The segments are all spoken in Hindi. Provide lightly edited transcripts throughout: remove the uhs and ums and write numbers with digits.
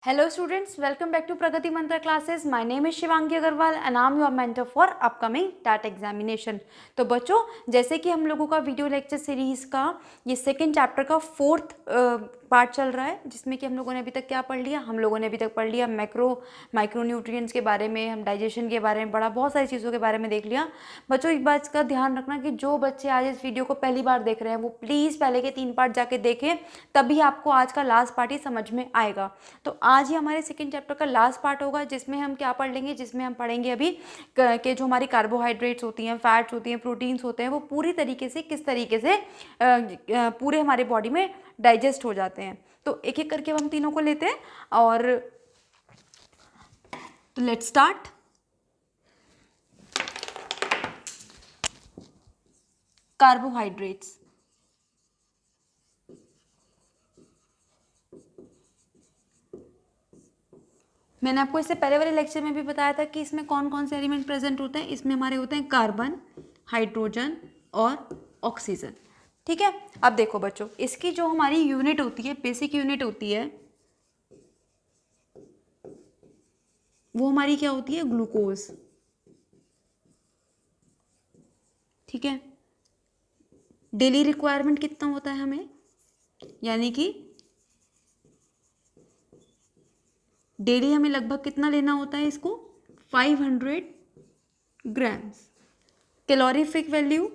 Hello students, welcome back to Pragati Mantra classes. My name is Shivangi Agarwal and I am your mentor for upcoming TAT examination. तो बच्चों, जैसे कि हम लोगों का वीडियो लेक्चर सीरीज का ये सेकेंड चैप्टर का फोर्थ पार्ट चल रहा है, जिसमें कि हम लोगों ने अभी तक क्या पढ़ लिया। हम लोगों ने अभी तक पढ़ लिया माइक्रो न्यूट्रिएंट्स के बारे में, हम डाइजेशन के बारे में पढ़ा, बहुत सारी चीज़ों के बारे में देख लिया। बच्चों एक बात का ध्यान रखना कि जो बच्चे आज इस वीडियो को पहली बार देख रहे हैं वो प्लीज़ पहले के 3 पार्ट जाके देखें, तभी आपको आज का लास्ट पार्ट ही समझ में आएगा। तो आज ही हमारे सेकेंड चैप्टर का लास्ट पार्ट होगा, जिसमें हम क्या पढ़ लेंगे, जिसमें हम पढ़ेंगे अभी कि जो हमारी कार्बोहाइड्रेट्स होती हैं, फैट्स होती हैं, प्रोटीन्स होते हैं, वो पूरी तरीके से किस तरीके से पूरे हमारे बॉडी में डाइजेस्ट हो जाते हैं। तो एक एक करके हम तीनों को लेते हैं और तो लेट्स स्टार्ट। कार्बोहाइड्रेट्स, मैंने आपको इससे पहले वाले लेक्चर में भी बताया था कि इसमें कौन कौन से एलिमेंट प्रेजेंट होते हैं। इसमें हमारे होते हैं कार्बन, हाइड्रोजन और ऑक्सीजन। ठीक है, अब देखो बच्चों, इसकी जो हमारी यूनिट होती है, बेसिक यूनिट होती है, वो हमारी क्या होती है, ग्लूकोज। ठीक है, डेली रिक्वायरमेंट कितना होता है हमें, यानी कि डेली हमें लगभग कितना लेना होता है इसको, 500 grams. Calorific value,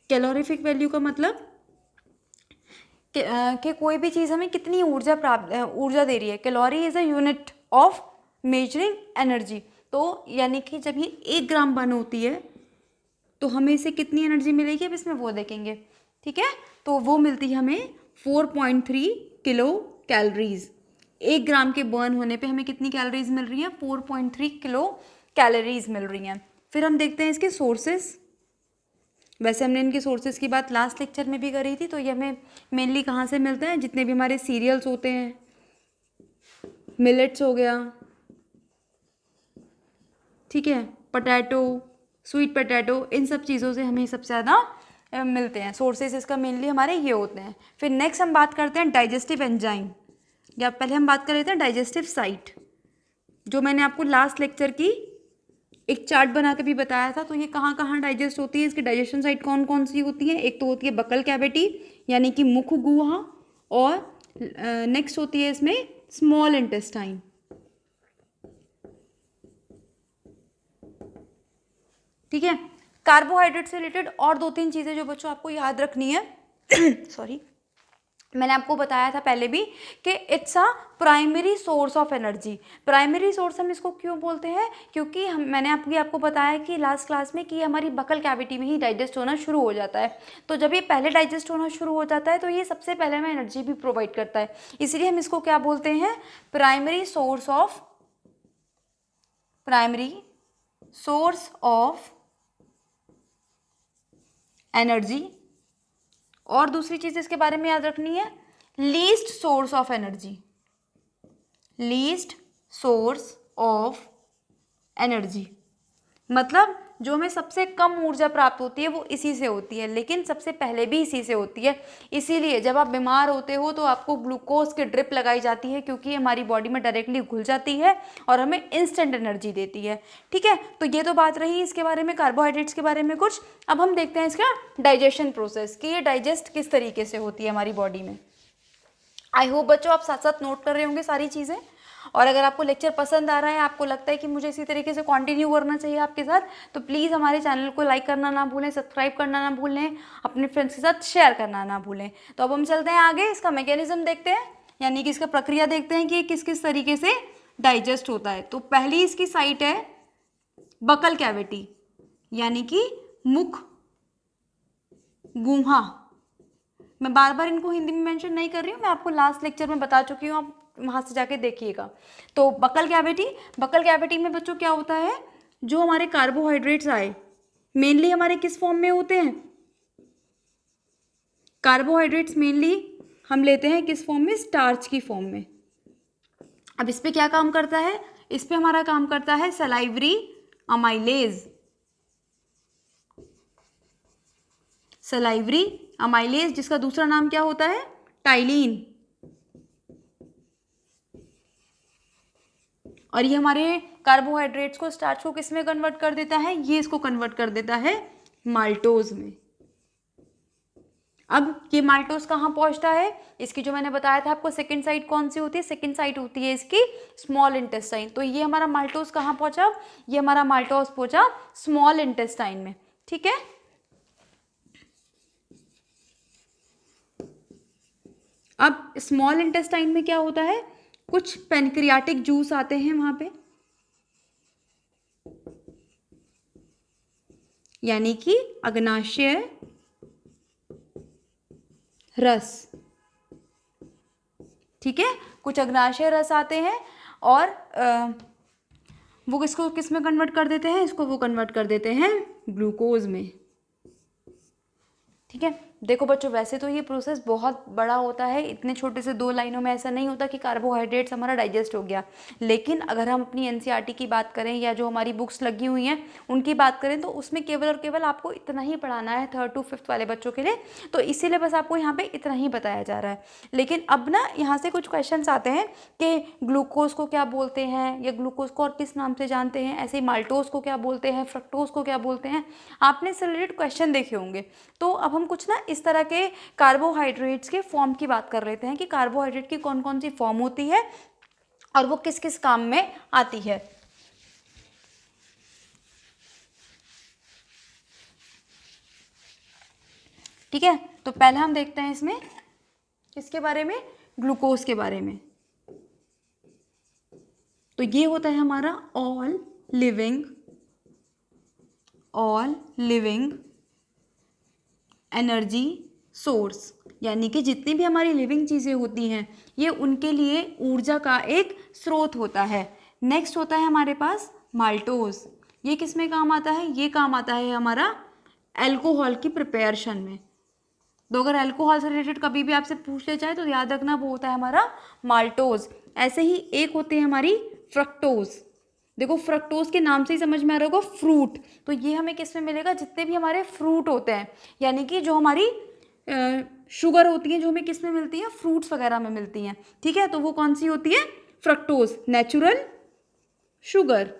calorific value का मतलब कि कोई भी चीज़ हमें कितनी ऊर्जा दे रही है। Calorie is a unit of measuring energy. तो यानी कि जब ये 1 ग्राम बर्न होती है तो हमें इसे कितनी एनर्जी मिलेगी, अब इसमें वो देखेंगे। ठीक है, तो वो मिलती है हमें 4.3 किलो कैलोरीज। 1 ग्राम के बर्न होने पे हमें कितनी कैलोरीज मिल रही हैं, 4.3 किलो कैलोरीज मिल रही हैं। फिर हम देखते हैं इसके सोर्सेस। वैसे हमने इनके सोर्सेज की बात लास्ट लेक्चर में भी करी थी। तो ये हमें मेनली कहाँ से मिलते हैं, जितने भी हमारे सीरियल्स होते हैं, मिलेट्स हो गया, ठीक है, पोटैटो, स्वीट पोटैटो, इन सब चीज़ों से हमें सबसे ज़्यादा मिलते हैं। सोर्सेज इसका मेनली हमारे ये होते हैं। फिर नेक्स्ट हम बात करते हैं डाइजेस्टिव एंजाइम, या पहले हम बात कर रहे थे डाइजेस्टिव साइट, जो मैंने आपको लास्ट लेक्चर की एक चार्ट बना के भी बताया था। तो ये कहाँ कहाँ डाइजेस्ट होती है, इसकी डाइजेशन साइट कौन कौन सी होती है। एक तो होती है बकल कैविटी, यानी कि मुख गुहा, और नेक्स्ट होती है इसमें स्मॉल इंटेस्टाइन। ठीक है, कार्बोहाइड्रेट से रिलेटेड और 2-3 चीज़ें जो बच्चों आपको याद रखनी है सॉरी, मैंने आपको बताया था पहले भी कि it's a primary source of energy. Primary source हम इसको क्यों बोलते हैं, क्योंकि मैंने आपको बताया कि लास्ट क्लास में कि हमारी बकल कैविटी में ही डाइजेस्ट होना शुरू हो जाता है। तो जब ये पहले डाइजेस्ट होना शुरू हो जाता है तो ये सबसे पहले हमें एनर्जी भी प्रोवाइड करता है, इसलिए हम इसको क्या बोलते हैं, प्राइमरी सोर्स ऑफ एनर्जी। और दूसरी चीज इसके बारे में याद रखनी है, least source of energy, least source of energy मतलब जो हमें सबसे कम ऊर्जा प्राप्त होती है वो इसी से होती है, लेकिन सबसे पहले भी इसी से होती है। इसीलिए जब आप बीमार होते हो तो आपको ग्लूकोज की ड्रिप लगाई जाती है, क्योंकि हमारी बॉडी में डायरेक्टली घुल जाती है और हमें इंस्टेंट एनर्जी देती है। ठीक है, तो ये तो बात रही इसके बारे में, कार्बोहाइड्रेट्स के बारे में कुछ। अब हम देखते हैं इसका डाइजेशन प्रोसेस, कि ये डाइजेस्ट किस तरीके से होती है हमारी बॉडी में। आई होप बच्चों आप साथ साथ नोट कर रहे होंगे सारी चीज़ें। और अगर आपको लेक्चर पसंद आ रहा है, आपको लगता है कि मुझे इसी तरीके से कंटिन्यू करना चाहिए आपके साथ, तो प्लीज़ हमारे चैनल को लाइक करना ना भूलें, सब्सक्राइब करना ना भूलें, अपने फ्रेंड्स के साथ शेयर करना ना भूलें। तो अब हम चलते हैं आगे, इसका मैकेनिज्म देखते हैं, यानी कि इसका प्रक्रिया देखते हैं कि ये किस किस तरीके से डाइजेस्ट होता है। तो पहली इसकी साइट है बकल कैविटी, यानी कि मुख गुहा। मैं बार बार इनको हिंदी में मेंशन नहीं कर रही हूँ, मैं आपको लास्ट लेक्चर में बता चुकी हूँ, आप वहाँ से जाके देखिएगा। तो बकल कैविटी में बच्चों क्या होता है, जो हमारे कार्बोहाइड्रेट्स आए मेनली हमारे किस फॉर्म में होते हैं, कार्बोहाइड्रेट्स मेनली हम लेते हैं किस फॉर्म में, स्टार्च की फॉर्म में। अब इस पे क्या काम करता है, इस पे हमारा काम करता है सलाइवरी अमाइलेज, सलाइवरी अमाइलेज जिसका दूसरा नाम क्या होता है, टाइलिन। और ये हमारे कार्बोहाइड्रेट्स को, स्टार्च को किस में कन्वर्ट कर देता है, ये इसको कन्वर्ट कर देता है माल्टोज में। अब ये माल्टोज कहाँ पहुंचता है, इसकी जो मैंने बताया था आपको सेकंड साइट कौन सी होती है, सेकंड साइट होती है इसकी स्मॉल इंटेस्टाइन। तो ये हमारा माल्टोज कहाँ पहुंचा, ये हमारा माल्टोज पहुंचा स्मॉल इंटेस्टाइन में, ठीक है। अब स्मॉल इंटेस्टाइन में क्या होता है, कुछ पेनक्रियाटिक जूस आते हैं वहां पे, यानी कि अग्नाशय रस, ठीक है। कुछ अग्नाशय रस आते हैं और वो किसको किस में कन्वर्ट कर देते हैं, इसको वो कन्वर्ट कर देते हैं ग्लूकोज में, ठीक है। देखो बच्चों, वैसे तो ये प्रोसेस बहुत बड़ा होता है, इतने छोटे से 2 लाइनों में ऐसा नहीं होता कि कार्बोहाइड्रेट्स हमारा डाइजेस्ट हो गया। लेकिन अगर हम अपनी एनसीईआरटी की बात करें या जो हमारी बुक्स लगी हुई हैं उनकी बात करें, तो उसमें केवल और केवल आपको इतना ही पढ़ाना है 3rd to 5th वाले बच्चों के लिए, तो इसीलिए बस आपको यहाँ पर इतना ही बताया जा रहा है। लेकिन अब ना यहाँ से कुछ क्वेश्चन आते हैं कि ग्लूकोज को क्या बोलते हैं, या ग्लूकोज को और किस नाम से जानते हैं, ऐसे ही माल्टोज को क्या बोलते हैं, फ्रक्टोज को क्या बोलते हैं, आपने इससे रिलेटेड क्वेश्चन देखे होंगे। तो अब हम कुछ ना इस तरह के कार्बोहाइड्रेट्स के फॉर्म की बात कर लेते हैं कि कार्बोहाइड्रेट की कौन कौन सी फॉर्म होती है और वो किस किस काम में आती है। ठीक है, तो पहले हम देखते हैं इसमें किसके बारे में, ग्लूकोज के बारे में। तो ये होता है हमारा ऑल लिविंग एनर्जी सोर्स, यानी कि जितनी भी हमारी लिविंग चीज़ें होती हैं ये उनके लिए ऊर्जा का एक स्रोत होता है। नेक्स्ट होता है हमारे पास माल्टोज, ये किस में काम आता है, ये काम आता है हमारा अल्कोहल की प्रिपरेशन में। तो अगर अल्कोहल से रिलेटेड कभी भी आपसे पूछ ले जाए तो याद रखना वो होता है हमारा माल्टोज। ऐसे ही एक होती है हमारी फ्रक्टोज, देखो फ्रक्टोज के नाम से ही समझ में आ रहा होगा फ्रूट, तो ये हमें किस में मिलेगा, जितने भी हमारे फ्रूट होते हैं, यानी कि जो हमारी शुगर होती है जो हमें किस में मिलती है, फ्रूट्स वगैरह में मिलती हैं, ठीक है। तो वो कौन सी होती है, फ्रक्टोज, नेचुरल शुगर,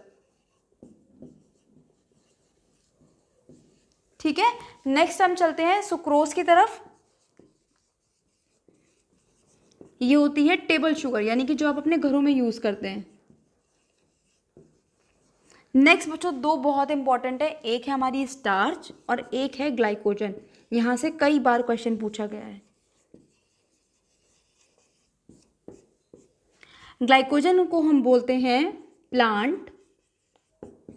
ठीक है। नेक्स्ट हम चलते हैं सुक्रोज की तरफ, ये होती है टेबल शुगर, यानी कि जो आप अपने घरों में यूज करते हैं। नेक्स्ट बच्चों 2 बहुत इंपॉर्टेंट है, एक है हमारी स्टार्च और एक है ग्लाइकोजन। यहां से कई बार क्वेश्चन पूछा गया है। ग्लाइकोजन को हम बोलते हैं प्लांट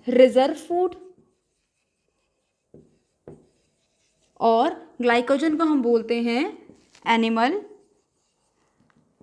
रिजर्व फूड और ग्लाइकोजन को हम बोलते हैं एनिमल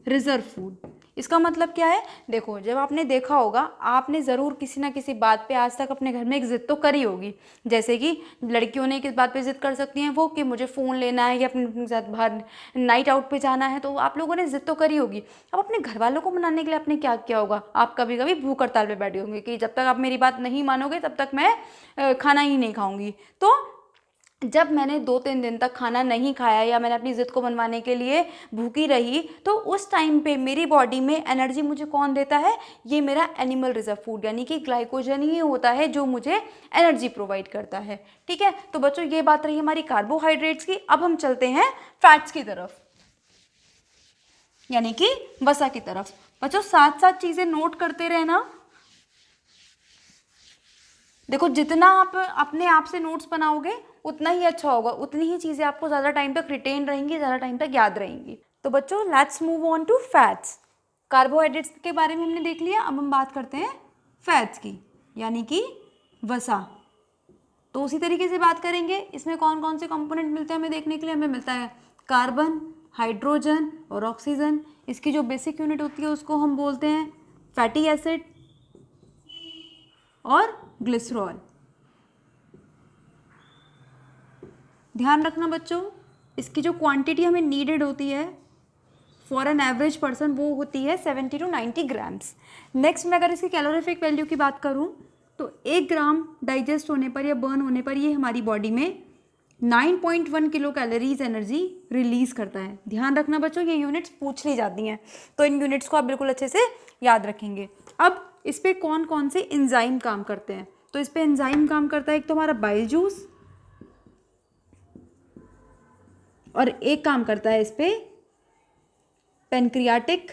रिजर्व फूड। इसका मतलब क्या है, देखो जब आपने देखा होगा, आपने ज़रूर किसी ना किसी बात पे आज तक अपने घर में एक ज़िद तो करी होगी। जैसे कि लड़कियों ने किस बात पे ज़िद कर सकती हैं वो, कि मुझे फ़ोन लेना है या अपने साथ बाहर नाइट आउट पे जाना है, तो आप लोगों ने ज़िद तो करी होगी। अब अपने घर वालों को मनाने के लिए आपने क्या किया होगा, आप कभी कभी भूख हड़ताल पे बैठे होंगे कि जब तक आप मेरी बात नहीं मानोगे तब तक मैं खाना ही नहीं खाऊंगी। तो जब मैंने 2-3 दिन तक खाना नहीं खाया या मैंने अपनी ज़िद को मनवाने के लिए भूखी रही, तो उस टाइम पे मेरी बॉडी में एनर्जी मुझे कौन देता है, ये मेरा एनिमल रिजर्व फूड यानी कि ग्लाइकोजन ही होता है जो मुझे एनर्जी प्रोवाइड करता है। ठीक है, तो बच्चों ये बात रही हमारी कार्बोहाइड्रेट्स की। अब हम चलते हैं फैट्स की तरफ, यानी कि वसा की तरफ। बच्चों साथ साथ चीज़ें नोट करते रहना। देखो जितना आप अपने आप से नोट्स बनाओगे उतना ही अच्छा होगा, उतनी ही चीज़ें आपको ज़्यादा टाइम तक रिटेन रहेंगी, ज़्यादा टाइम तक याद रहेंगी। तो बच्चों let's move on to fats. Carbohydrates के बारे में हमने देख लिया, अब हम बात करते हैं फैट्स की, यानी कि वसा। तो उसी तरीके से बात करेंगे, इसमें कौन कौन से कंपोनेंट मिलते हैं हमें देखने के लिए। हमें मिलता है कार्बन, हाइड्रोजन और ऑक्सीजन। इसकी जो बेसिक यूनिट होती है उसको हम बोलते हैं फैटी एसिड और ग्लिसरॉल। ध्यान रखना बच्चों, इसकी जो क्वांटिटी हमें नीडेड होती है फॉर एन एवरेज पर्सन वो होती है 70 to 90 ग्राम्स। नेक्स्ट मैं अगर इसकी कैलोरीफिक वैल्यू की बात करूं तो 1 ग्राम डाइजेस्ट होने पर या बर्न होने पर ये हमारी बॉडी में 9.1 किलो कैलोरीज एनर्जी रिलीज करता है। ध्यान रखना बच्चों, ये यूनिट्स पूछ ली जाती हैं, तो इन यूनिट्स को आप बिल्कुल अच्छे से याद रखेंगे। अब इस पे कौन कौन से एंजाइम काम करते हैं, तो इस पे एंजाइम काम करता है एक तो हमारा बाइल जूस, और एक काम करता है इस पे पेनक्रियाटिक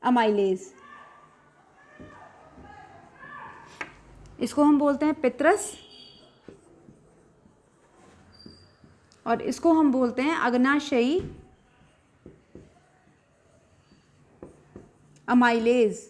अमाइलेज, इसको हम बोलते हैं पित्रस, और इसको हम बोलते हैं अग्नाशयी अमाइलेज।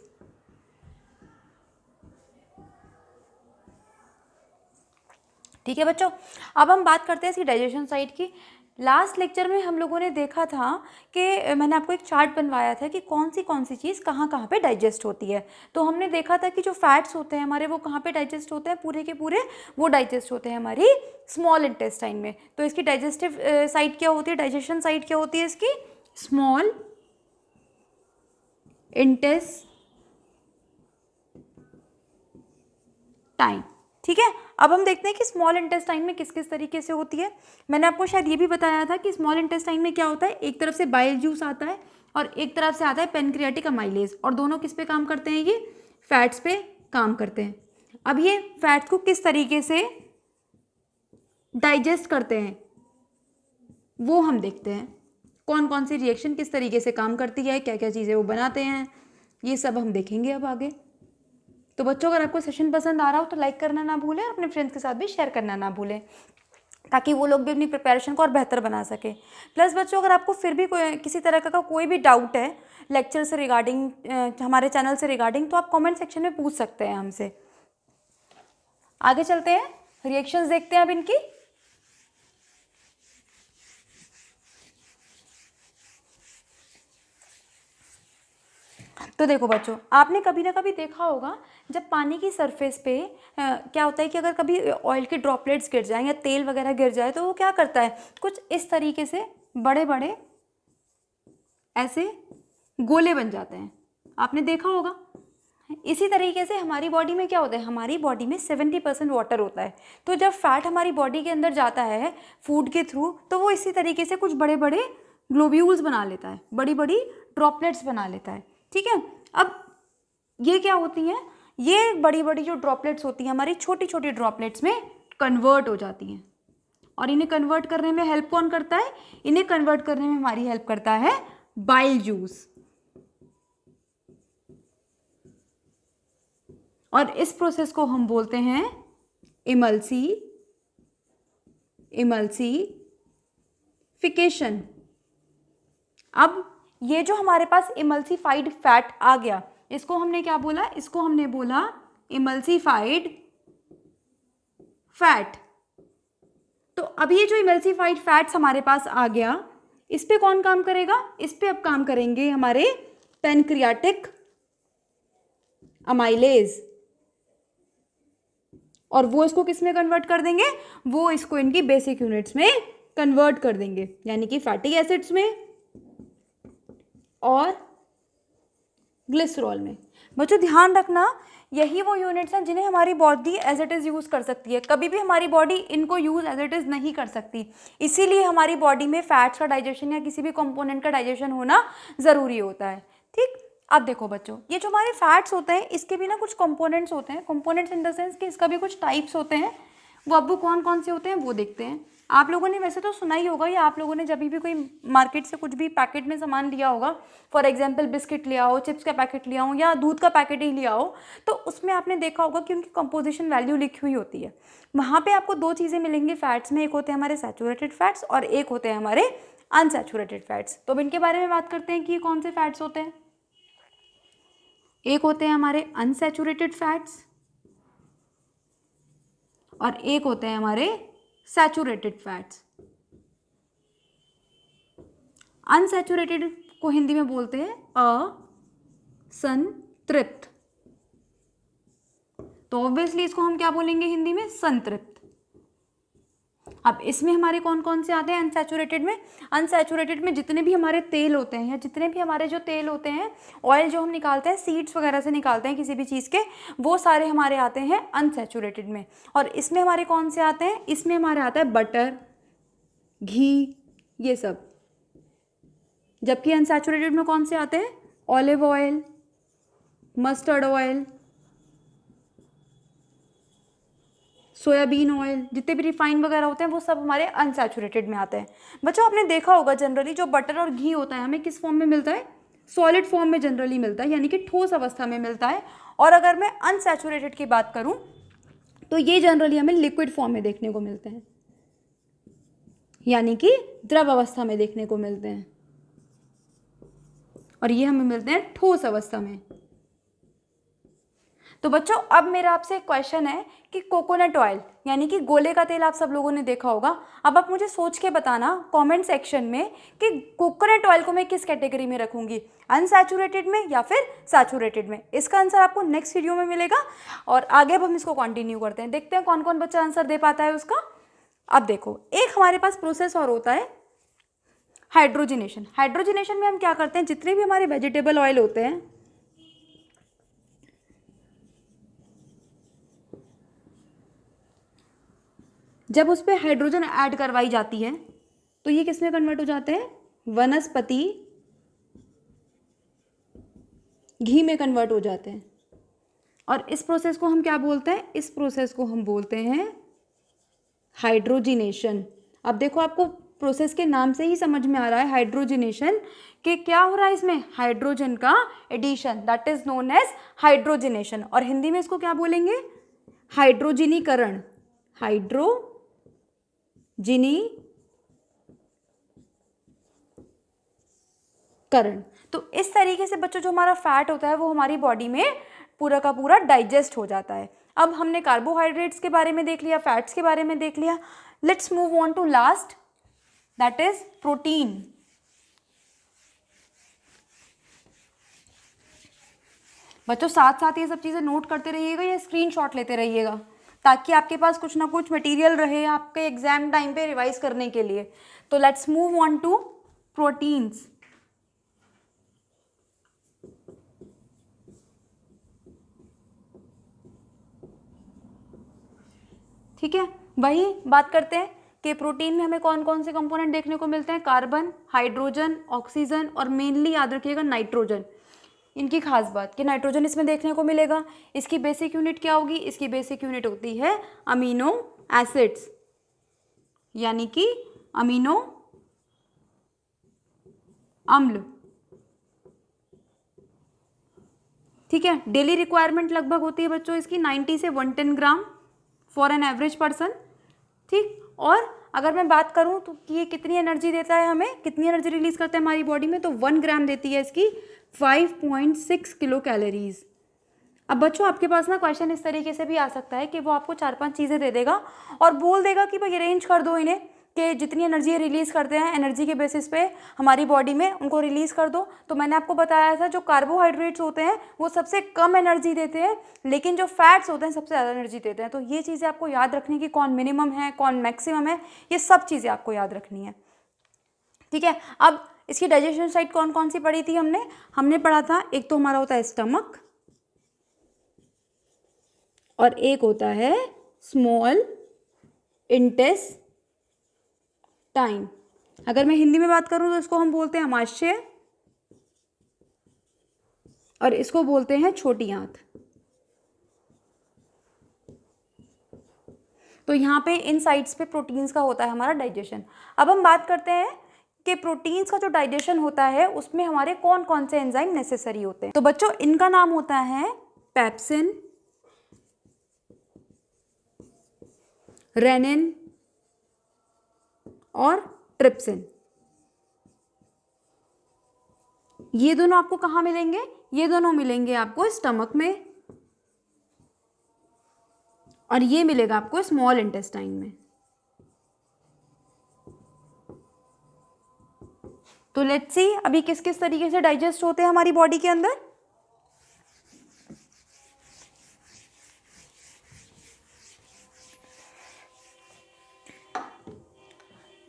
ठीक है बच्चों, अब हम बात करते हैं इसकी डाइजेशन साइट की। लास्ट लेक्चर में हम लोगों ने देखा था कि मैंने आपको एक चार्ट बनवाया था कि कौन सी चीज़ कहाँ कहाँ पे डाइजेस्ट होती है। तो हमने देखा था कि जो फैट्स होते हैं हमारे वो कहाँ पे डाइजेस्ट होते हैं, पूरे के पूरे वो डाइजेस्ट होते हैं हमारी स्मॉल इंटेस्टाइन में। तो इसकी डाइजेस्टिव साइट क्या होती है, डाइजेशन साइट क्या होती है इसकी, स्मॉल इंटेस्टाइन। ठीक है, अब हम देखते हैं कि स्मॉल इंटेस्टाइन में किस किस तरीके से होती है। मैंने आपको शायद ये भी बताया था कि स्मॉल इंटेस्टाइन में क्या होता है, एक तरफ से बाइल जूस आता है और एक तरफ से आता है पेनक्रियाटिक अमाइलेज, और दोनों किस पे काम करते हैं, ये फैट्स पे काम करते हैं। अब ये फैट्स को किस तरीके से डाइजेस्ट करते हैं वो हम देखते हैं, कौन कौन सी रिएक्शन किस तरीके से काम करती है, क्या क्या चीज़ें वो बनाते हैं, ये सब हम देखेंगे अब आगे। तो बच्चों, अगर आपको सेशन पसंद आ रहा हो तो लाइक करना ना भूलें, अपने फ्रेंड्स के साथ भी शेयर करना ना भूलें, ताकि वो लोग भी अपनी प्रिपरेशन को और बेहतर बना सके। प्लस बच्चों, अगर आपको फिर भी कोई किसी तरह का कोई भी डाउट है लेक्चर से रिगार्डिंग, हमारे चैनल से रिगार्डिंग, तो आप कमेंट सेक्शन में पूछ सकते हैं हमसे। आगे चलते हैं, रिएक्शंस देखते हैं अब इनकी। तो देखो बच्चों, आपने कभी ना कभी देखा होगा जब पानी की सरफेस पे क्या होता है कि अगर कभी ऑयल के ड्रॉपलेट्स गिर जाएं या तेल वगैरह गिर जाए तो वो क्या करता है, कुछ इस तरीके से बड़े बड़े ऐसे गोले बन जाते हैं, आपने देखा होगा। इसी तरीके से हमारी बॉडी में क्या होता है, हमारी बॉडी में 70% वाटर होता है। तो जब फैट हमारी बॉडी के अंदर जाता है फूड के थ्रू, तो वो इसी तरीके से कुछ बड़े बड़े ग्लोब्यूल्स बना लेता है, बड़ी बड़ी ड्रॉपलेट्स बना लेता है। ठीक है, अब ये क्या होती हैं, ये बड़ी बड़ी जो ड्रॉपलेट्स होती हैं हमारी छोटी छोटी ड्रॉपलेट्स में कन्वर्ट हो जाती हैं, और इन्हें कन्वर्ट करने में हेल्प कौन करता है, इन्हें कन्वर्ट करने में हमारी हेल्प करता है बाइल जूस। और इस प्रोसेस को हम बोलते हैं इमल्सिफिकेशन। अब ये जो हमारे पास इमल्सिफाइड फैट आ गया, इसको हमने क्या बोला, इसको हमने बोला इमल्सिफाइड फैट। तो अब ये जो इमल्सिफाइड फैट्स हमारे पास आ गया, इस पे कौन काम करेगा, इस पे अब काम करेंगे हमारे पेनक्रियाटिक अमाइलेज, और वो इसको किस में कन्वर्ट कर देंगे, वो इसको इनकी बेसिक यूनिट्स में कन्वर्ट कर देंगे, यानी कि फैटी एसिड्स में और ग्लिसरॉल में। बच्चों ध्यान रखना, यही वो यूनिट्स हैं जिन्हें हमारी body as it is use कर सकती है, कभी भी हमारी बॉडी इनको यूज़ एज इट इज़ नहीं कर सकती। इसीलिए हमारी बॉडी में फैट्स का डाइजेशन या किसी भी कंपोनेंट का डाइजेशन होना ज़रूरी होता है। ठीक, अब देखो बच्चों, ये जो हमारे फैट्स होते हैं इसके भी ना कुछ कंपोनेंट्स होते हैं, कंपोनेंट्स इन द सेंस कि इसका भी कुछ टाइप्स होते हैं। वो कौन कौन से होते हैं वो देखते हैं। आप लोगों ने वैसे तो सुना ही होगा, या आप लोगों ने जब भी कोई मार्केट से कुछ भी पैकेट में सामान लिया होगा, फॉर एग्जांपल बिस्किट लिया हो, चिप्स का पैकेट लिया हो या दूध का पैकेट ही लिया हो, तो उसमें आपने देखा होगा कि उनकी कंपोजिशन वैल्यू लिखी हुई होती है। वहाँ पे आपको दो चीज़ें मिलेंगी फैट्स में, एक होते हैं हमारे सैचुरेटेड फैट्स और एक होते हैं हमारे अनसैचुरेटेड फैट्स। तो अब इनके बारे में बात करते हैं कि ये कौन से फैट्स होते हैं। एक होते हैं हमारे अनसैचुरेटेड फैट्स और एक होते हैं हमारे सैचुरेटेड फैट्स। अनसैचुरेटेड को हिंदी में बोलते हैं असंतृप्त, तो ऑब्वियसली इसको हम क्या बोलेंगे हिंदी में, संतृप्त। अब इसमें हमारे कौन कौन से आते हैं अनसैचुरेटेड में? अनसैचुरेटेड में जितने भी हमारे तेल होते हैं या जितने भी हमारे जो तेल होते हैं, ऑयल जो हम निकालते हैं सीड्स वगैरह से निकालते हैं किसी भी चीज़ के, वो सारे हमारे आते हैं अनसैचुरेटेड में। और इसमें हमारे कौन से आते हैं? इसमें हमारे आता है बटर, घी, ये सब। जबकि अनसैचुरेटेड में कौन से आते हैं? Olive oil, mustard oil, soybean oil, जितने भी रिफाइंड वगैरह होते हैं वो सब हमारे अनसैचुरेटेड में आते हैं। बच्चों आपने देखा होगा जनरली जो बटर और घी होता है हमें किस फॉर्म में मिलता है? सॉलिड फॉर्म में जनरली मिलता है, यानी कि ठोस अवस्था में मिलता है। और अगर मैं अनसैचुरेटेड की बात करूं तो ये जनरली हमें लिक्विड फॉर्म में देखने को मिलते हैं, यानी कि द्रव अवस्था में देखने को मिलते हैं, और ये हमें मिलते हैं ठोस अवस्था में। तो बच्चों अब मेरा आपसे एक क्वेश्चन है कि कोकोनट ऑयल यानी कि गोले का तेल आप सब लोगों ने देखा होगा। अब आप मुझे सोच के बताना कमेंट सेक्शन में कि कोकोनट ऑयल को मैं किस कैटेगरी में रखूंगी, अनसैचुरेटेड में या फिर सैचुरेटेड में। इसका आंसर आपको नेक्स्ट वीडियो में मिलेगा। और आगे अब हम इसको कंटिन्यू करते हैं, देखते हैं कौन कौन बच्चा आंसर दे पाता है उसका। अब देखो एक हमारे पास प्रोसेस और होता है हाइड्रोजिनेशन। हाइड्रोजिनेशन में हम क्या करते हैं, जितने भी हमारे वेजिटेबल ऑयल होते हैं जब उस पर हाइड्रोजन ऐड करवाई जाती है तो ये किस में कन्वर्ट हो जाते हैं? वनस्पति घी में कन्वर्ट हो जाते हैं। और इस प्रोसेस को हम क्या बोलते हैं? इस प्रोसेस को हम बोलते हैं हाइड्रोजिनेशन। अब देखो आपको प्रोसेस के नाम से ही समझ में आ रहा है हाइड्रोजिनेशन कि क्या हो रहा है इसमें? हाइड्रोजन का addition, that is known as hydrogenation. और हिंदी में इसको क्या बोलेंगे? हाइड्रोजिनीकरण, हाइड्रोजिनीकरण। तो इस तरीके से बच्चों जो हमारा फैट होता है वो हमारी बॉडी में पूरा का पूरा डाइजेस्ट हो जाता है। अब हमने कार्बोहाइड्रेट्स के बारे में देख लिया, फैट्स के बारे में देख लिया। Let's move on to last, that is protein. बच्चों साथ साथ ये सब चीज़ें नोट करते रहिएगा या स्क्रीनशॉट लेते रहिएगा ताकि आपके पास कुछ ना कुछ मटेरियल रहे आपके एग्जाम टाइम पे रिवाइज करने के लिए। तो let's move on to proteins. ठीक है, वही बात करते हैं कि प्रोटीन में हमें कौन कौन से कंपोनेंट देखने को मिलते हैं? कार्बन, हाइड्रोजन, ऑक्सीजन और मेनली याद रखिएगा नाइट्रोजन। इनकी खास बात कि नाइट्रोजन इसमें देखने को मिलेगा। इसकी बेसिक यूनिट क्या होगी? इसकी बेसिक यूनिट होती है अमीनो एसिड्स, यानी कि अमीनो अम्ल। ठीक है, डेली रिक्वायरमेंट लगभग होती है बच्चों इसकी 90 से 110 gram for an average person. ठीक, और अगर मैं बात करूं तो कि ये कितनी एनर्जी देता है हमें, कितनी एनर्जी रिलीज करता है हमारी बॉडी में, तो 1 ग्राम देती है इसकी 5.6 किलो कैलोरीज। अब बच्चों आपके पास ना क्वेश्चन इस तरीके से भी आ सकता है कि वो आपको 4-5 चीज़ें दे देगा और बोल देगा कि भाई अरेंज कर दो इन्हें कि जितनी एनर्जी रिलीज़ करते हैं एनर्जी के बेसिस पे हमारी बॉडी में उनको रिलीज़ कर दो। तो मैंने आपको बताया था जो कार्बोहाइड्रेट्स होते हैं वो सबसे कम एनर्जी देते हैं, लेकिन जो फैट्स होते हैं सबसे ज़्यादा एनर्जी देते हैं। तो ये चीज़ें आपको याद रखनी कि कौन मिनिमम है कौन मैक्सिमम है, ये सब चीज़ें आपको याद रखनी है। ठीक है, अब इसकी डाइजेशन साइट कौन कौन सी पढ़ी थी हमने पढ़ा था, एक तो हमारा होता है स्टमक और एक होता है स्मॉल इंटेस्टाइन। अगर मैं हिंदी में बात करूं तो इसको हम बोलते हैं अमाशय और इसको बोलते हैं छोटी आंत। तो यहाँ पे इन साइट्स पे प्रोटीन्स का होता है हमारा डाइजेशन। अब हम बात करते हैं कि प्रोटीन्स का जो डाइजेशन होता है उसमें हमारे कौन कौन से एंजाइम नेसेसरी होते हैं। तो बच्चों इनका नाम होता है पेप्सिन, रेनिन और ट्रिप्सिन। ये दोनों आपको कहाँ मिलेंगे? ये दोनों मिलेंगे आपको स्टमक में और ये मिलेगा आपको स्मॉल इंटेस्टाइन में। तो लेट्स सी अभी किस किस तरीके से डाइजेस्ट होते हैं हमारी बॉडी के अंदर।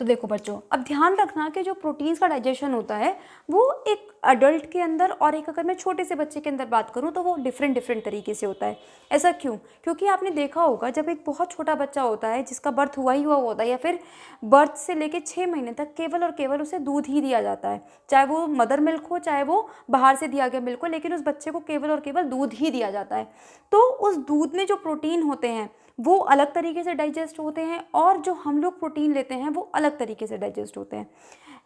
तो देखो बच्चों, अब ध्यान रखना कि जो प्रोटीन्स का डाइजेशन होता है वो एक अडल्ट के अंदर और एक अगर मैं छोटे से बच्चे के अंदर बात करूं तो वो डिफरेंट तरीके से होता है। ऐसा क्यों? क्योंकि आपने देखा होगा जब एक बहुत छोटा बच्चा होता है जिसका बर्थ हुआ ही हुआ होता है या फिर बर्थ से लेके 6 महीने तक केवल और केवल उसे दूध ही दिया जाता है, चाहे वो मदर मिल्क हो चाहे वो बाहर से दिया गया मिल्क हो, लेकिन उस बच्चे को केवल और केवल दूध ही दिया जाता है। तो उस दूध में जो प्रोटीन होते हैं वो अलग तरीके से डाइजेस्ट होते हैं और जो हम लोग प्रोटीन लेते हैं वो अलग तरीके से डाइजेस्ट होते हैं।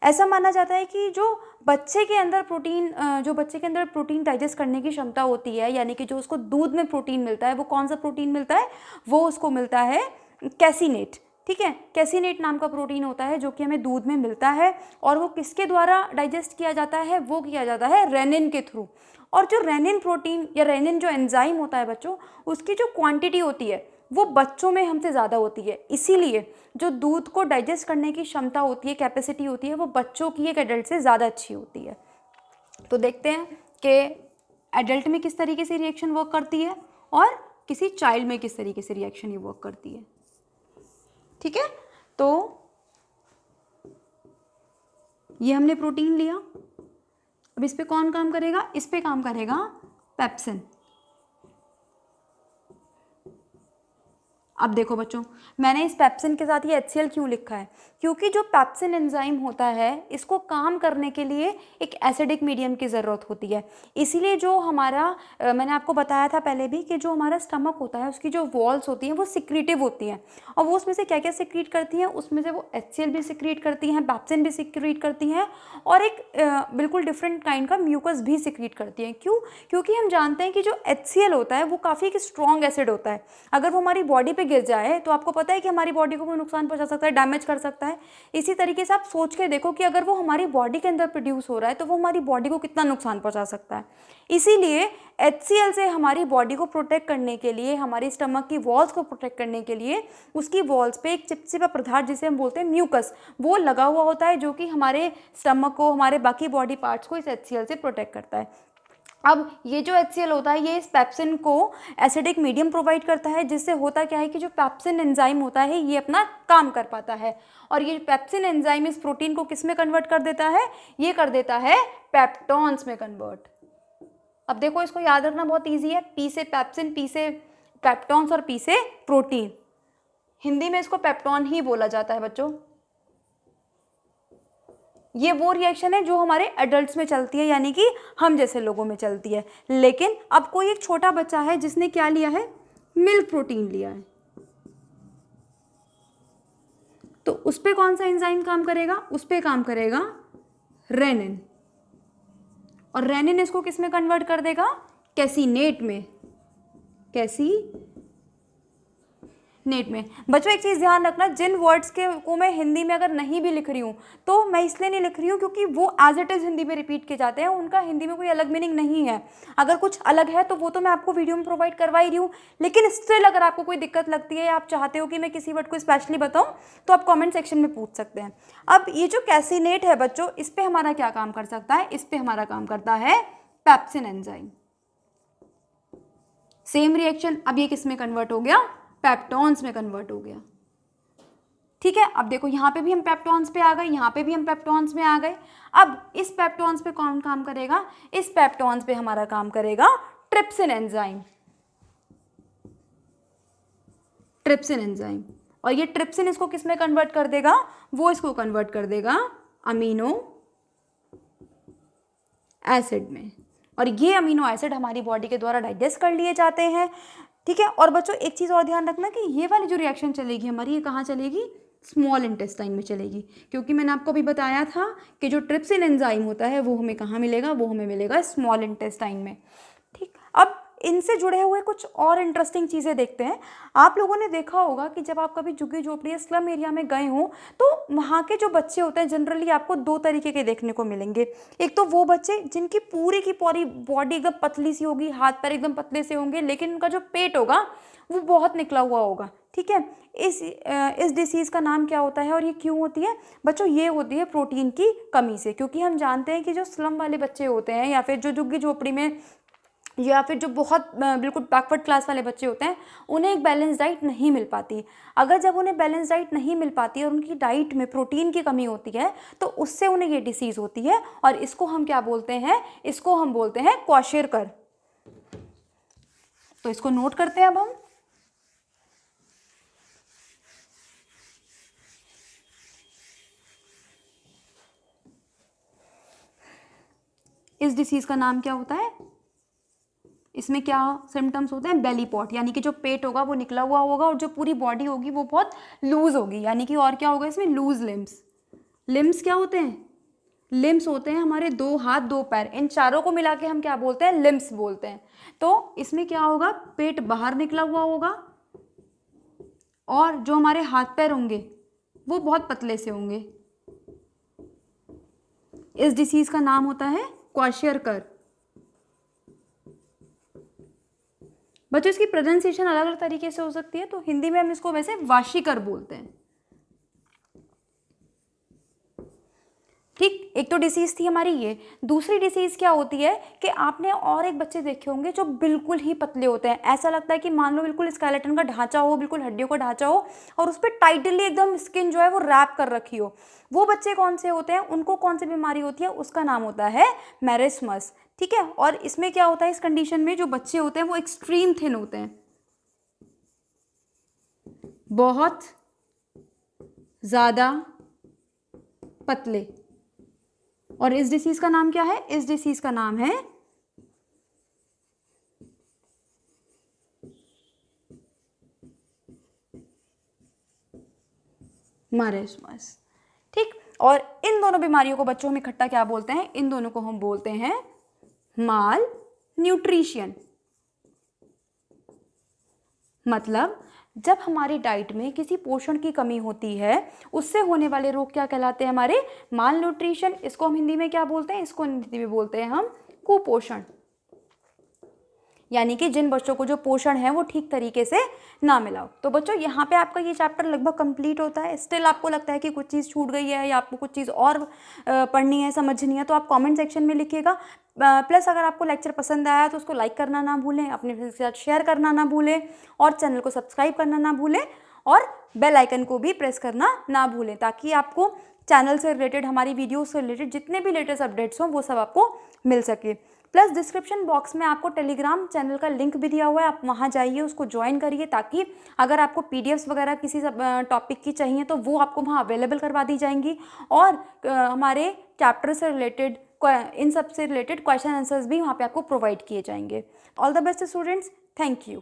ऐसा माना जाता है कि जो बच्चे के अंदर प्रोटीन डाइजेस्ट करने की क्षमता होती है, यानी कि जो उसको दूध में प्रोटीन मिलता है, वो कौन सा प्रोटीन मिलता है? वो उसको मिलता है कैसीनेट। ठीक है, कैसीनेट नाम का प्रोटीन होता है जो कि हमें दूध में मिलता है और वो किसके द्वारा डाइजेस्ट किया जाता है? वो किया जाता है रेनिन के थ्रू। और जो रेनिन प्रोटीन या रेनिन जो एंजाइम होता है बच्चों, उसकी जो क्वांटिटी होती है वो बच्चों में हमसे ज़्यादा होती है, इसीलिए जो दूध को डाइजेस्ट करने की क्षमता होती है, कैपेसिटी होती है, वो बच्चों की एक एडल्ट से ज़्यादा अच्छी होती है। तो देखते हैं कि एडल्ट में किस तरीके से रिएक्शन वर्क करती है और किसी चाइल्ड में किस तरीके से रिएक्शन ये वर्क करती है। ठीक है, तो ये हमने प्रोटीन लिया, अब इस पे कौन काम करेगा? इस पे काम करेगा पेप्सिन। अब देखो बच्चों, मैंने इस पेप्सिन के साथ ये HCl क्यों लिखा है? क्योंकि जो पेप्सिन एंजाइम होता है इसको काम करने के लिए एक एसिडिक मीडियम की ज़रूरत होती है। इसीलिए जो हमारा मैंने आपको बताया था पहले भी कि जो हमारा स्टमक होता है उसकी जो वॉल्स होती हैं वो सिक्रीटिव होती हैं और वो उसमें से क्या क्या सिक्रीट करती हैं? उसमें से वो HCl भी सिक्रीट करती हैं, पेप्सिन भी सिक्रीट करती हैं और एक बिल्कुल डिफरेंट काइंड का म्यूकस भी सिक्रीट करती हैं। क्यों? क्योंकि हम जानते हैं कि जो HCl होता है वो काफ़ी एक स्ट्रॉन्ग एसिड होता है। अगर वो हमारी बॉडी पे गिर जाए तो आपको पता है कि हमारी बॉडी को वो नुकसान पहुंचा सकता है, डैमेज कर सकता है। इसी तरीके से आप सोच के देखो कि अगर वो हमारी बॉडी के अंदर प्रोड्यूस हो रहा है तो वो हमारी बॉडी को कितना नुकसान पहुंचा सकता है। इसीलिए HCl से हमारी बॉडी को प्रोटेक्ट करने के लिए, हमारी स्टमक की वॉल्स को प्रोटेक्ट करने के लिए उसकी वॉल्स पे एक चिपचिपा पदार्थ जिसे हम बोलते हैं म्यूकस, वो लगा हुआ होता है जो कि हमारे स्टमक को, हमारे बाकी बॉडी पार्ट्स को इस HCl से प्रोटेक्ट करता है। अब ये जो HCl होता है ये इस पेप्सिन को एसिडिक मीडियम प्रोवाइड करता है, जिससे होता क्या है कि जो पेप्सिन एंजाइम होता है ये अपना काम कर पाता है और ये पेप्सिन एंजाइम इस प्रोटीन को किस में कन्वर्ट कर देता है? ये कर देता है पेप्टॉन्स में कन्वर्ट। अब देखो इसको याद रखना बहुत ईजी है, P से पेप्सिन, P से पेप्टॉन्स और P से प्रोटीन। हिंदी में इसको पेप्टॉन ही बोला जाता है बच्चों। ये वो रिएक्शन है जो हमारे एडल्ट्स में चलती है, यानी कि हम जैसे लोगों में चलती है। लेकिन अब कोई एक छोटा बच्चा है जिसने क्या लिया है? मिल्क प्रोटीन लिया है, तो उस पे कौन सा एंजाइम काम करेगा? उस पे काम करेगा रेनिन, और रेनिन इसको किस में कन्वर्ट कर देगा? कैसीनेट में। नेट में। बच्चों एक चीज़ ध्यान रखना, जिन वर्ड्स को मैं हिंदी में अगर नहीं भी लिख रही हूँ तो मैं इसलिए नहीं लिख रही हूँ क्योंकि वो एज इट इज़ हिंदी में रिपीट किए जाते हैं, उनका हिंदी में कोई अलग मीनिंग नहीं है। अगर कुछ अलग है तो वो तो मैं आपको वीडियो में प्रोवाइड करवा ही रही हूँ, लेकिन स्टिल अगर आपको कोई दिक्कत लगती है या आप चाहते हो कि मैं किसी वर्ड को स्पेशली बताऊँ तो आप कॉमेंट सेक्शन में पूछ सकते हैं। अब ये जो कैसीनेट है बच्चों, इस पर हमारा क्या काम कर सकता है? इस पर हमारा काम करता है पेप्सिन एंजाइम। सेम रिएक्शन, अब ये किस में कन्वर्ट हो गया? पेप्टॉन्स में कन्वर्ट हो गया। ठीक है, अब देखो यहाँ पे भी हम पेप्टॉन्स पे आ गए, यहाँ पे भी हम पेप्टॉन्स में आ गए। अब इस पेप्टॉन्स पे कौन काम करेगा? इस पेप्टॉन्स पे हमारा काम करेगा ट्रिप्सिन एंजाइम। ट्रिप्सिन एंजाइम, और ये ट्रिप्सिन इसको किस में कन्वर्ट कर देगा? वो इसको कन्वर्ट कर देगा अमीनो एसिड में, और ये अमीनो एसिड हमारी बॉडी के द्वारा डाइजेस्ट कर लिए जाते हैं। ठीक है, और बच्चों एक चीज़ और ध्यान रखना कि ये वाली जो रिएक्शन चलेगी हमारी, ये कहाँ चलेगी? स्मॉल इंटेस्टाइन में चलेगी, क्योंकि मैंने आपको अभी बताया था कि जो ट्रिप्सिन एंजाइम होता है वो हमें कहाँ मिलेगा? वो हमें मिलेगा स्मॉल इंटेस्टाइन में। ठीक, अब इनसे जुड़े हुए कुछ और इंटरेस्टिंग चीज़ें देखते हैं। आप लोगों ने देखा होगा कि जब आप कभी झुग्गी झोपड़ी या स्लम एरिया में गए हों तो वहाँ के जो बच्चे होते हैं जनरली आपको दो तरीके के देखने को मिलेंगे। एक तो वो बच्चे जिनकी पूरी की पूरी बॉडी एकदम पतली सी होगी, हाथ पैर एकदम पतले से होंगे, लेकिन उनका जो पेट होगा वो बहुत निकला हुआ होगा। ठीक है, इस डिसीज़ का नाम क्या होता है और ये क्यों होती है? बच्चों ये होती है प्रोटीन की कमी से, क्योंकि हम जानते हैं कि जो स्लम वाले बच्चे होते हैं या फिर जो झुग्गी झोपड़ी में या फिर जो बहुत बिल्कुल बैकवर्ड क्लास वाले बच्चे होते हैं, उन्हें एक बैलेंस डाइट नहीं मिल पाती। अगर जब उन्हें बैलेंस डाइट नहीं मिल पाती और उनकी डाइट में प्रोटीन की कमी होती है तो उससे उन्हें ये डिसीज़ होती है, और इसको हम क्या बोलते हैं, इसको हम बोलते हैं क्वाशियरकर। तो इसको नोट करते हैं अब हम। इस डिसीज़ का नाम क्या होता है, इसमें क्या सिम्टम्स होते हैं, बेली पॉट, यानी कि जो पेट होगा वो निकला हुआ होगा और जो पूरी बॉडी होगी वो बहुत लूज होगी, यानी कि और क्या होगा इसमें, लूज लिम्स। लिम्स क्या होते हैं, लिम्स होते हैं हमारे 2 हाथ 2 पैर, इन चारों को मिला के हम क्या बोलते हैं, लिम्स बोलते हैं। तो इसमें क्या होगा, पेट बाहर निकला हुआ होगा और जो हमारे हाथ पैर होंगे वो बहुत पतले से होंगे। इस डिसीज का नाम होता है क्वाशियरकर। बच्चों इसकी प्रोनाउंसिएशन अलग अलग तरीके से हो सकती है, तो हिंदी में हम इसको वैसे वाशीकर बोलते हैं। ठीक, एक तो डिसीज़ थी हमारी ये। दूसरी डिसीज़ क्या होती है कि आपने और एक बच्चे देखे होंगे जो बिल्कुल ही पतले होते हैं, ऐसा लगता है कि मान लो बिल्कुल स्केलेटन का ढांचा हो, बिल्कुल हड्डियों का ढांचा हो और उस पर टाइटली एकदम स्किन जो है वो रैप कर रखी हो। वो बच्चे कौन से होते हैं, उनको कौन सी बीमारी होती है, उसका नाम होता है मैरिस्मस। ठीक है, और इसमें क्या होता है, इस कंडीशन में जो बच्चे होते हैं वो एक्सट्रीम थिन होते हैं, बहुत ज़्यादा पतले। और इस डिसीज का नाम क्या है, इस डिसीज का नाम है मैरिस्मस। ठीक, और इन दोनों बीमारियों को बच्चों हम इकट्ठा क्या बोलते हैं, इन दोनों को हम बोलते हैं माल न्यूट्रिशन। मतलब जब हमारी डाइट में किसी पोषण की कमी होती है उससे होने वाले रोग क्या कहलाते हैं, हमारे माल न्यूट्रिशन। इसको हम हिंदी में क्या बोलते हैं, इसको हिंदी में बोलते हैं हम कुपोषण। यानी कि जिन बच्चों को जो पोषण है वो ठीक तरीके से ना मिला हो। तो बच्चों यहाँ पे आपका ये चैप्टर लगभग कंप्लीट होता है। स्टिल आपको लगता है कि कुछ चीज़ छूट गई है या आपको कुछ चीज़ और पढ़नी है, समझनी है, तो आप कमेंट सेक्शन में लिखिएगा। प्लस अगर आपको लेक्चर पसंद आया तो उसको लाइक करना ना भूलें, अपने फ्रेंड्स के साथ शेयर करना ना भूलें और चैनल को सब्सक्राइब करना ना भूलें और बेल आइकन को भी प्रेस करना ना भूलें, ताकि आपको चैनल से रिलेटेड, हमारी वीडियो से रिलेटेड जितने भी लेटेस्ट अपडेट्स हों वो सब आपको मिल सके। प्लस डिस्क्रिप्शन बॉक्स में आपको टेलीग्राम चैनल का लिंक भी दिया हुआ है, आप वहाँ जाइए, उसको ज्वाइन करिए, ताकि अगर आपको पीडीएफ्स वगैरह किसी टॉपिक की चाहिए तो वो आपको वहाँ अवेलेबल करवा दी जाएंगी और हमारे चैप्टर से रिलेटेड, इन सब से रिलेटेड क्वेश्चन आंसर्स भी वहाँ पे आपको प्रोवाइड किए जाएंगे। All the best students, thank you.